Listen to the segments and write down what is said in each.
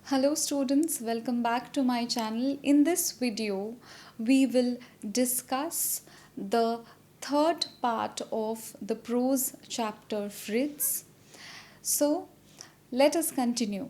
Hello students, welcome back to my channel. In this video, we will discuss the third part of the prose chapter FRITZ. So, let us continue.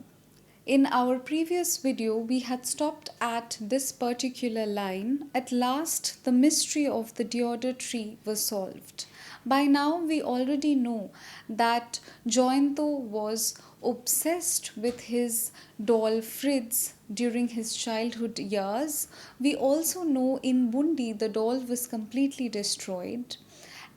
In our previous video, we had stopped at this particular line. At last, the mystery of the deodar tree was solved. By now, we already know that Jointo was obsessed with his doll Fritz during his childhood years. We also know in Bundi the doll was completely destroyed,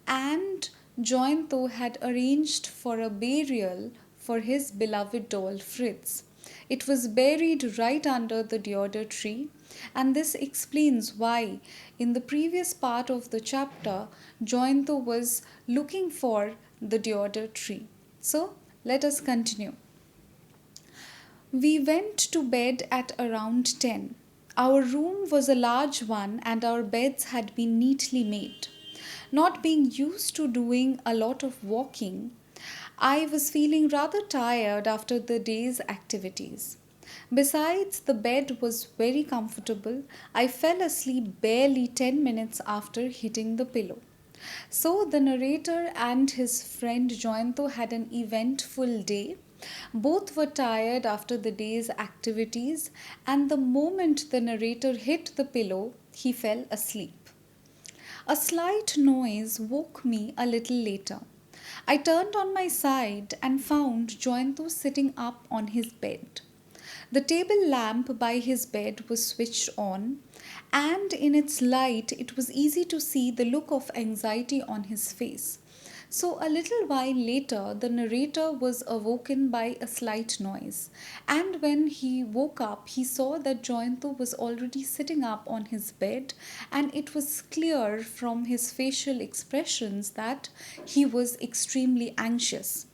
and Jointo had arranged for a burial for his beloved doll Fritz. It was buried right under the deodar tree, and this explains why, in the previous part of the chapter, Jointo was looking for the deodar tree. So, let us continue. We went to bed at around 10. Our room was a large one and our beds had been neatly made. Not being used to doing a lot of walking, I was feeling rather tired after the day's activities. Besides, the bed was very comfortable. I fell asleep barely 10 minutes after hitting the pillow. So, the narrator and his friend Jointo had an eventful day. Both were tired after the day's activities, and the moment the narrator hit the pillow, he fell asleep. A slight noise woke me a little later. I turned on my side and found Jointo sitting up on his bed. The table lamp by his bed was switched on, and in its light it was easy to see the look of anxiety on his face. So, a little while later, the narrator was awoken by a slight noise, and when he woke up, he saw that Jointo was already sitting up on his bed, and it was clear from his facial expressions that he was extremely anxious.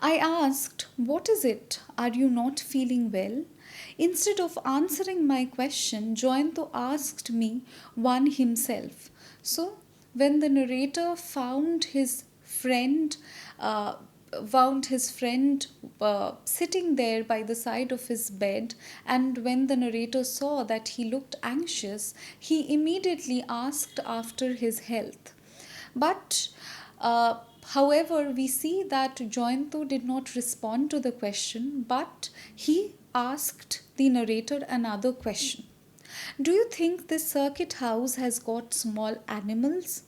I asked, "What is it? Are you not feeling well?" Instead of answering my question, Jointo asked me one himself. So, when the narrator uh, found his friend sitting there by the side of his bed, and when the narrator saw that he looked anxious, he immediately asked after his health. But however, we see that Jointo did not respond to the question, but he asked the narrator another question. "Do you think this circuit house has got small animals?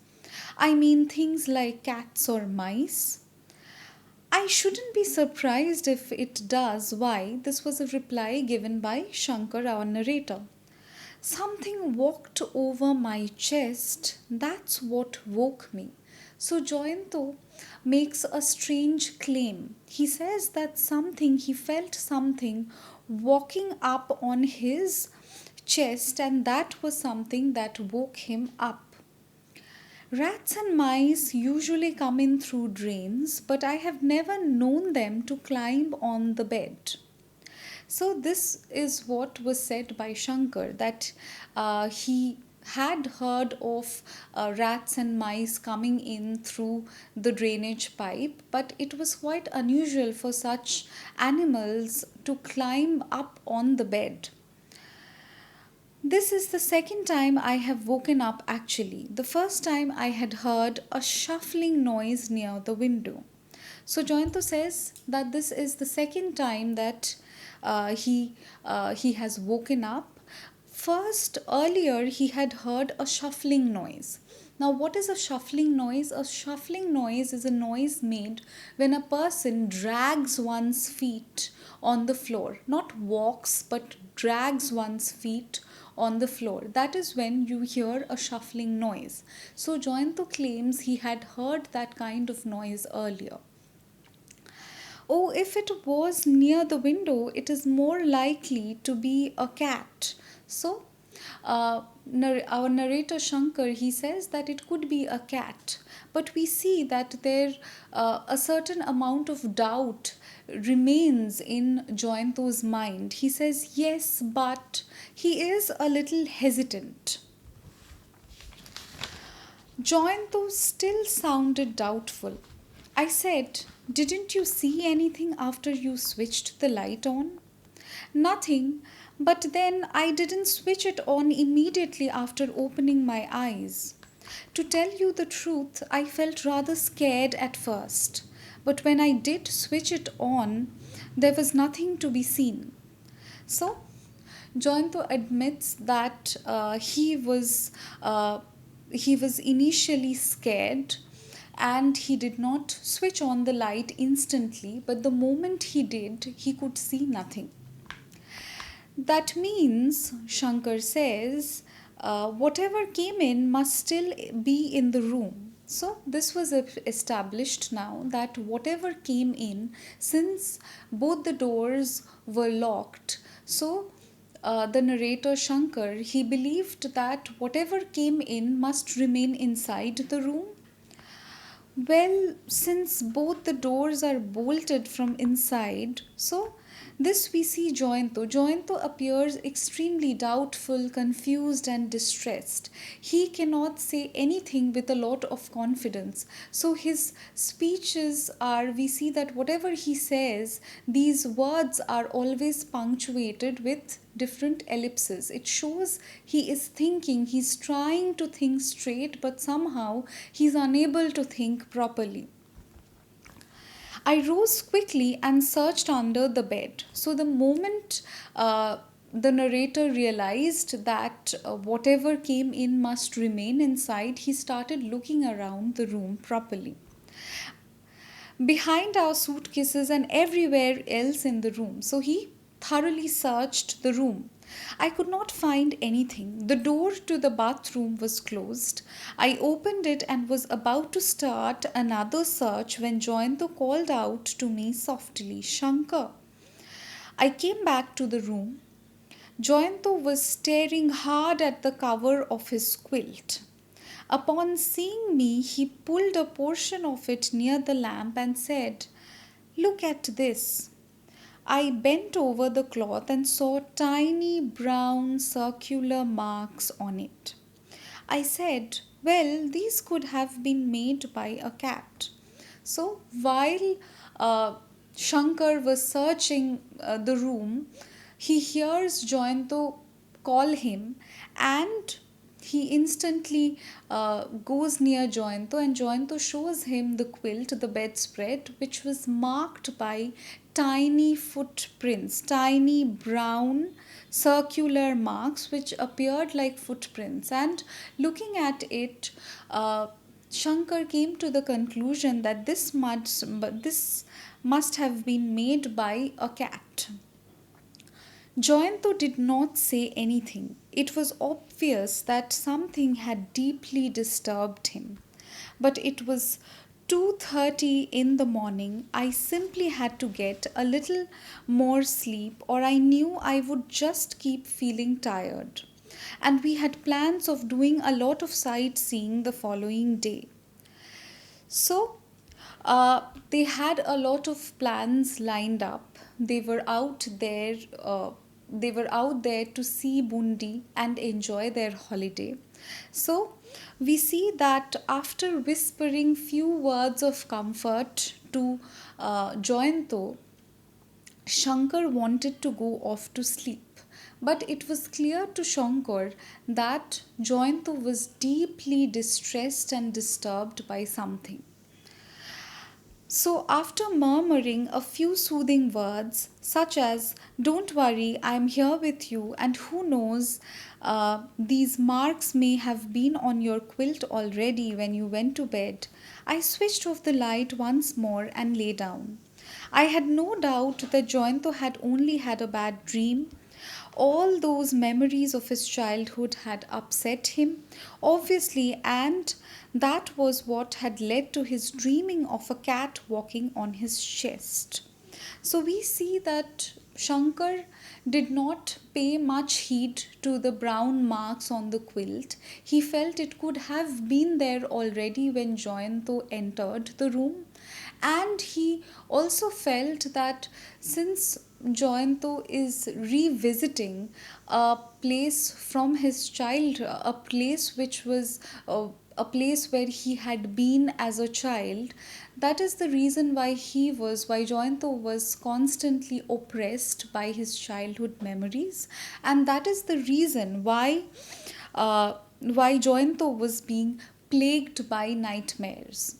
I mean, things like cats or mice?" "I shouldn't be surprised if it does." Why? This was a reply given by Shankar, our narrator. "Something walked over my chest. That's what woke me." So Jointo makes a strange claim. He says that he felt something walking up on his chest, and that was something that woke him up. "Rats and mice usually come in through drains, but I have never known them to climb on the bed." So, this is what was said by Shankar, that he had heard of rats and mice coming in through the drainage pipe, but it was quite unusual for such animals to climb up on the bed. "This is the second time I have woken up actually. The first time I had heard a shuffling noise near the window." So Jointo says that this is the second time that he has woken up. First, earlier he had heard a shuffling noise. Now, what is a shuffling noise? A shuffling noise is a noise made when a person drags one's feet on the floor. Not walks, but drags one's feet on the floor. That is when you hear a shuffling noise. So, Jointo claims he had heard that kind of noise earlier. "Oh, if it was near the window, it is more likely to be a cat." So, our narrator Shankar, he says that it could be a cat, but we see that there a certain amount of doubt remains in Jointo's mind. He says yes, but he is a little hesitant. Jointo still sounded doubtful. I said, "Didn't you see anything after you switched the light on?" Nothing, but then I didn't switch it on immediately after opening my eyes. To tell you the truth, I felt rather scared at first. But when I did switch it on, there was nothing to be seen. So, Jointo admits that he was initially scared and he did not switch on the light instantly, but the moment he did, he could see nothing. That means, Shankar says, whatever came in must still be in the room. So, this was established now that whatever came in, since both the doors were locked, so the narrator Shankar, he believed that whatever came in must remain inside the room. Well, since both the doors are bolted from inside, so this we see Jointo. Jointo appears extremely doubtful, confused, and distressed. He cannot say anything with a lot of confidence. So his speeches are, we see that whatever he says, these words are always punctuated with different ellipses. It shows he is thinking, he's trying to think straight, but somehow he's unable to think properly. I rose quickly and searched under the bed. So, the moment the narrator realized that whatever came in must remain inside, he started looking around the room properly. Behind our suitcases and everywhere else in the room. So, he thoroughly searched the room. I could not find anything. The door to the bathroom was closed. I opened it and was about to start another search when Joyanto called out to me softly, Shankar. I came back to the room. Joyanto was staring hard at the cover of his quilt. Upon seeing me, he pulled a portion of it near the lamp and said, Look at this. I bent over the cloth and saw tiny brown circular marks on it. I said, Well, these could have been made by a cat. So while Shankar was searching the room, he hears Joyanto call him and he instantly goes near Joyanto and Joyanto shows him the quilt, the bedspread, which was marked by tiny footprints, tiny brown circular marks which appeared like footprints. And looking at it, Shankar came to the conclusion that this must have been made by a cat. Joyanto did not say anything. It was obvious that something had deeply disturbed him. But it was 2:30 in the morning. I simply had to get a little more sleep or I knew I would just keep feeling tired. And we had plans of doing a lot of sightseeing the following day. So, they had a lot of plans lined up. They were out there. They were out there to see Bundi and enjoy their holiday. So, we see that after whispering few words of comfort to Joyanto, Shankar wanted to go off to sleep. But it was clear to Shankar that Joyanto was deeply distressed and disturbed by something. So, after murmuring a few soothing words, such as, Don't worry, I am here with you, and who knows, these marks may have been on your quilt already when you went to bed, I switched off the light once more and lay down. I had no doubt that Joyanto had only had a bad dream. All those memories of his childhood had upset him, obviously, and that was what had led to his dreaming of a cat walking on his chest. So we see that Shankar did not pay much heed to the brown marks on the quilt. He felt it could have been there already when Joyanto entered the room. And he also felt that since Joyanto is revisiting a place from his child, a place which was a place where he had been as a child, That is the reason why Joyanto was constantly oppressed by his childhood memories, and that is the reason why Joyanto was being plagued by nightmares.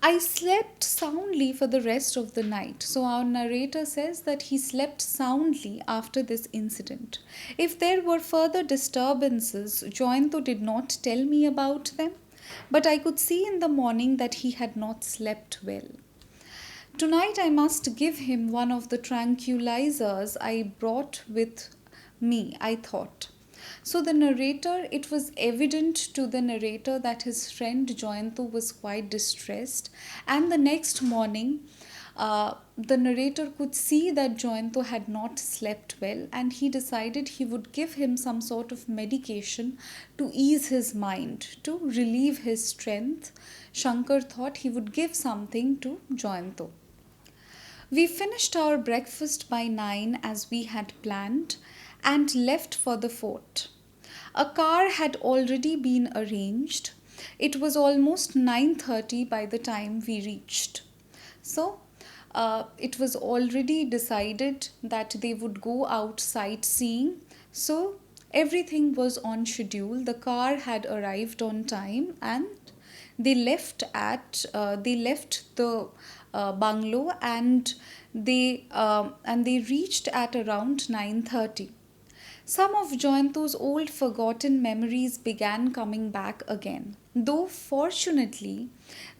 I slept soundly for the rest of the night. So, our narrator says that he slept soundly after this incident. If there were further disturbances, Joyanto did not tell me about them, but I could see in the morning that he had not slept well. Tonight, I must give him one of the tranquilizers I brought with me, I thought. So, it was evident to the narrator that his friend Joyanto was quite distressed, and the next morning, the narrator could see that Joyanto had not slept well, and he decided he would give him some sort of medication to ease his mind, to relieve his strength. Shankar thought he would give something to Joyanto. We finished our breakfast by 9 as we had planned and left for the fort. A car had already been arranged. It was almost 9:30 by the time we reached. So, it was already decided that they would go out sightseeing. So, everything was on schedule. The car had arrived on time, and they left the bungalow, and they reached at around 9:30. Some of Joyanto's old forgotten memories began coming back again, though fortunately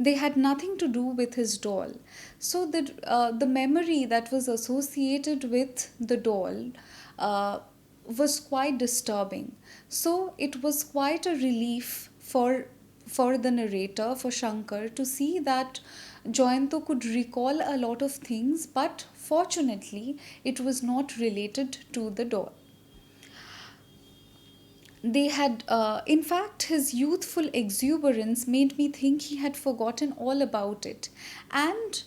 they had nothing to do with his doll. So the memory that was associated with the doll was quite disturbing. So it was quite a relief for the narrator, for Shankar, to see that Joyanto could recall a lot of things, but fortunately it was not related to the doll. In fact, his youthful exuberance made me think he had forgotten all about it. And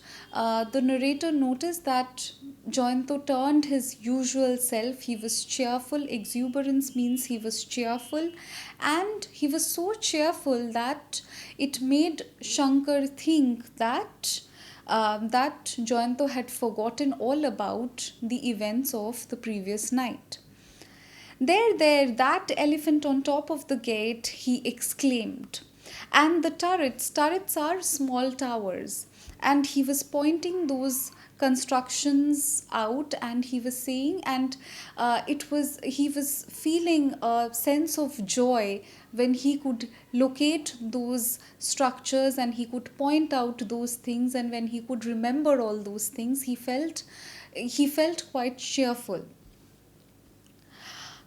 the narrator noticed that Joyanto turned his usual self. He was cheerful. Exuberance means he was cheerful. And he was so cheerful that it made Shankar think that Joyanto had forgotten all about the events of the previous night. There, that elephant on top of the gate, he exclaimed. And the turrets are small towers. And he was pointing those constructions out, and he was saying, and he was feeling a sense of joy when he could locate those structures and he could point out those things, and when he could remember all those things, he felt quite cheerful.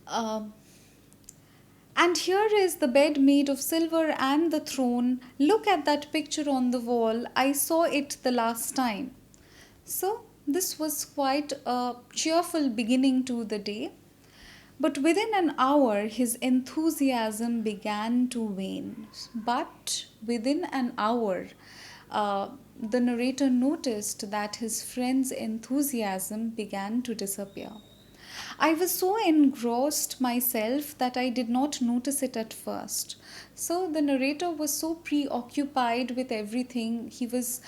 Um, and here is the bed made of silver and the throne. Look at that picture on the wall. I saw it the last time. So, this was quite a cheerful beginning to the day. But within an hour, his enthusiasm began to wane. But within an hour, the narrator noticed that his friend's enthusiasm began to disappear. I was so engrossed myself that I did not notice it at first. So the narrator was so preoccupied with everything. He was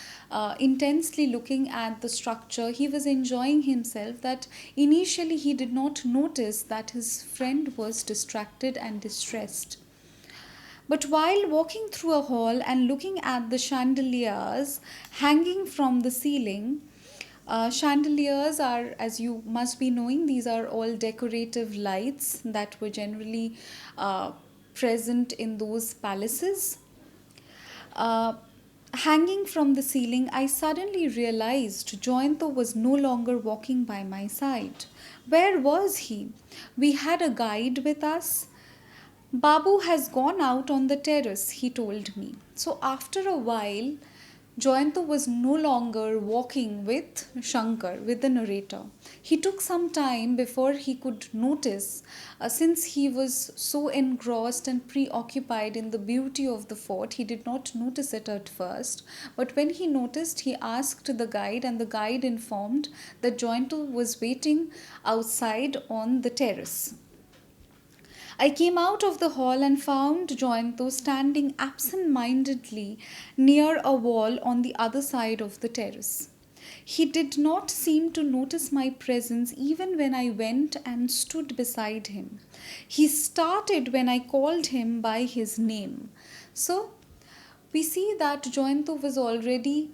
intensely looking at the structure. He was enjoying himself that initially he did not notice that his friend was distracted and distressed. But while walking through a hall and looking at the chandeliers hanging from the ceiling, chandeliers are, as you must be knowing, these are all decorative lights that were generally present in those palaces. Uh, Hanging from the ceiling, I suddenly realized Joyanto was no longer walking by my side. Where was he? We had a guide with us. Babu has gone out on the terrace, he told me. So after a while, Joyanto was no longer walking with Shankar, with the narrator. He took some time before he could notice, since he was so engrossed and preoccupied in the beauty of the fort, he did not notice it at first. But when he noticed, he asked the guide, and the guide informed that Joyanto was waiting outside on the terrace. I came out of the hall and found Jointo standing absent-mindedly near a wall on the other side of the terrace. He did not seem to notice my presence even when I went and stood beside him. He started when I called him by his name. So, we see that Jointo was already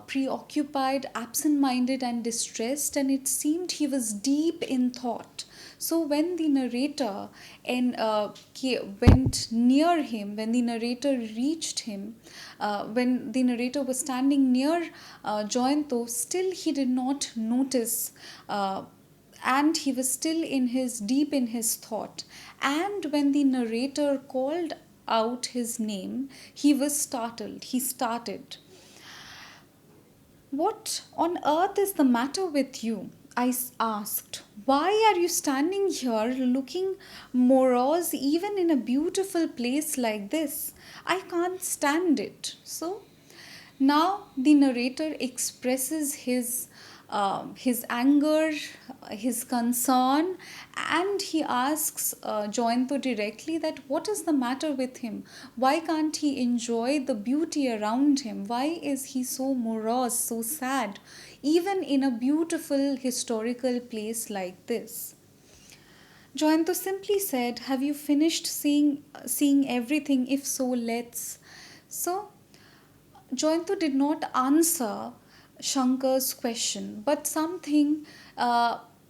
preoccupied, absent minded, and distressed, and it seemed he was deep in thought. So, when the narrator went near him, when the narrator reached him, when the narrator was standing near Jointo, still he did not notice. And he was still deep in his thought. And when the narrator called out his name, he was startled. He started. "What on earth is the matter with you?" I asked. "Why are you standing here looking morose even in a beautiful place like this? I can't stand it." So now the narrator expresses his anger, his concern, and he asks Jointo directly that what is the matter with him? Why can't he enjoy the beauty around him? Why is he so morose, so sad, even in a beautiful historical place like this? Jointo simply said, "Have you finished seeing everything? If so, let's." So Jointo did not answer Shankar's question, but something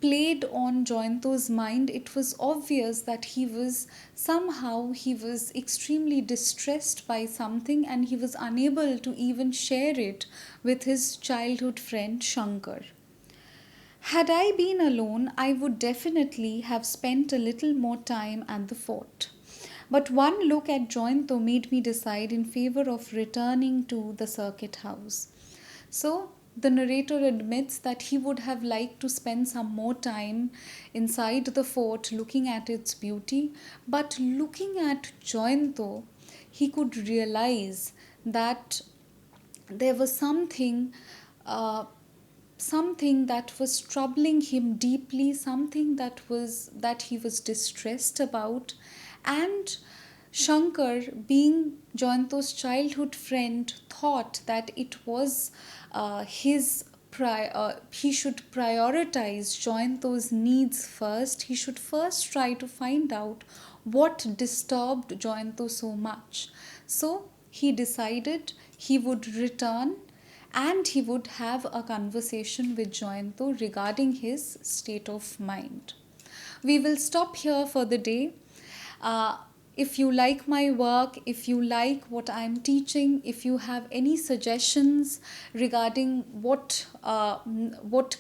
played on Jointo's mind. It was obvious that he was extremely distressed by something, and he was unable to even share it with his childhood friend Shankar. Had I been alone, I would definitely have spent a little more time at the fort. But one look at Jointo made me decide in favor of returning to the circuit house. So, the narrator admits that he would have liked to spend some more time inside the fort looking at its beauty, but looking at Jointo, he could realize that there was something that was troubling him deeply, something that he was distressed about. And Shankar, being Jointo's childhood friend, thought that it was he should prioritize Jointo's needs first. He should first try to find out what disturbed Jointo so much. So he decided he would return and he would have a conversation with Jointo regarding his state of mind. We will stop here for the day. If you like my work, if you like what I am teaching, if you have any suggestions regarding what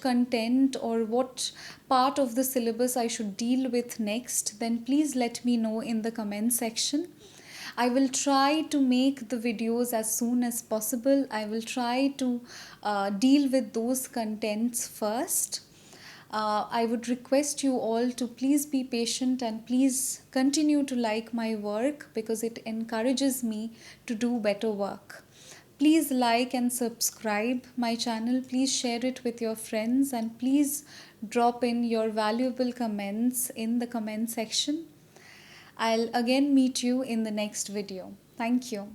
content or what part of the syllabus I should deal with next, then please let me know in the comment section. I will try to make the videos as soon as possible. I will try to deal with those contents first. I would request you all to please be patient and please continue to like my work because it encourages me to do better work. Please like and subscribe my channel. Please share it with your friends and please drop in your valuable comments in the comment section. I'll again meet you in the next video. Thank you.